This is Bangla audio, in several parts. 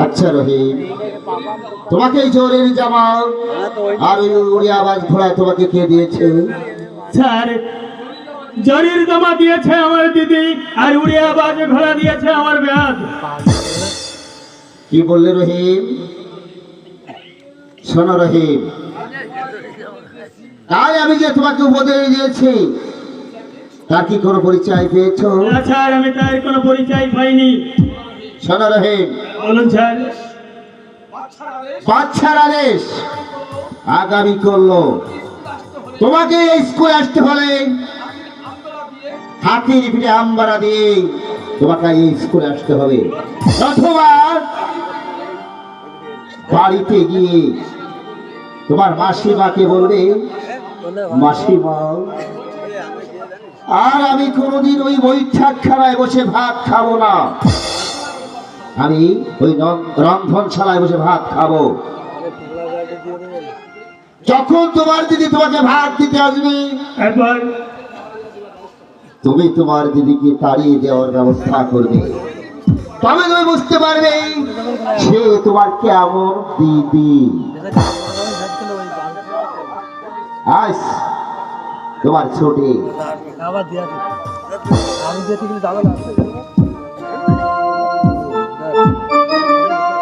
আচ্ছা রহিম, তোমাকে এই জোরের জামা আর ওই উড়ে আওয়াজ ঘোড়া তোমাকে কে দিয়েছে? স্যার, জরির জামা দিয়েছে আমার দিদি, আর উড়ে আওয়াজ ঘোড়া দিয়েছে আমার বেয়াদ। কি বললে রহিম? শোনো রহিম, তাই আমি যে তোমাকে উপদেশ দিয়েছি তার কি কোনো পরিচয় পেয়েছো? না স্যার, আমি তার কোনো পরিচয় পাইনি। শোনো রহিম, বলুন স্যার। বাচ্চার আদেশ আগামী করলো, তোমাকে এই স্কুলে আসতে হলে হাতির পিঠে আমবাড়া দিয়ে তোমাকে এই স্কুলে আসতে হবে, অথবা বাড়িতে গিয়ে তোমার মাসিমাকে বলবে, মাসিমা আর আমি কোনোদিন ওই বৈঠকখানায় বসে ভাত খাবো না, আমি ওই রন্ধনশালায় বসে ভাত খাবো। যখন তোমার দিদি তোমাকে ভাত দিতে আসবে, তুমি তোমার দিদিকে তাড়িয়ে দেওয়ার ব্যবস্থা করবে, তবে তুমি বুঝতে পারবে সে তোমার কেমন দিদি। আজ তোমার ছোটে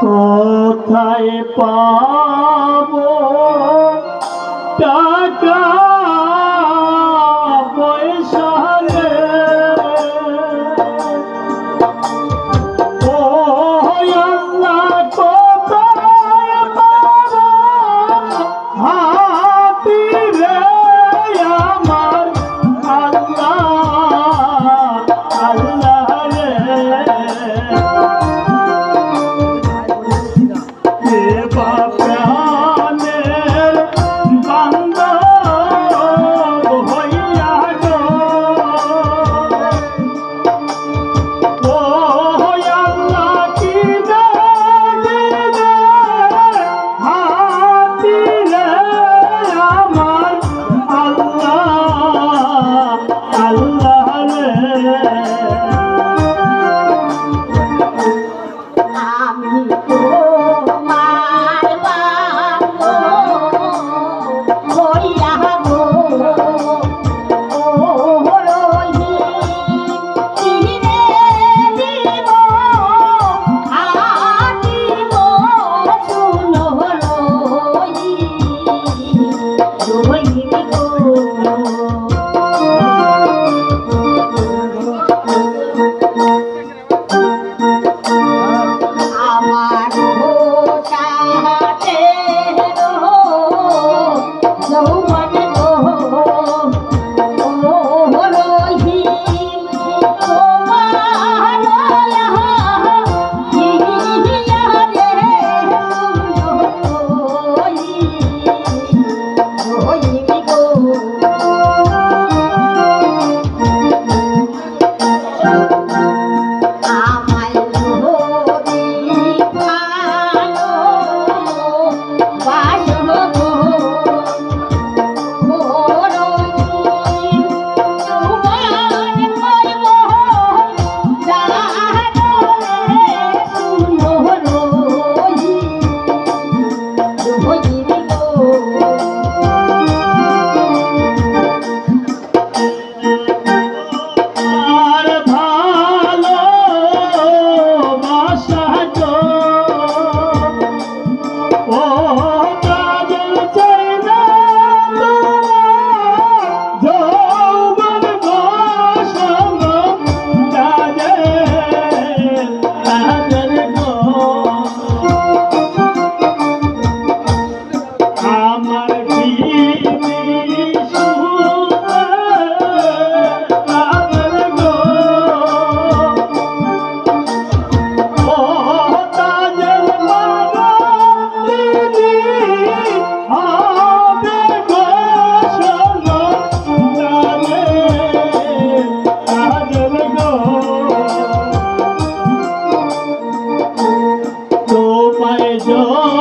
কোথায় পাবো টাকা পয়সা রে, ও আল্লাহ কোথায় পাবো হাতি রে আমার আল্লাহ, আল্লাহ রে। জয়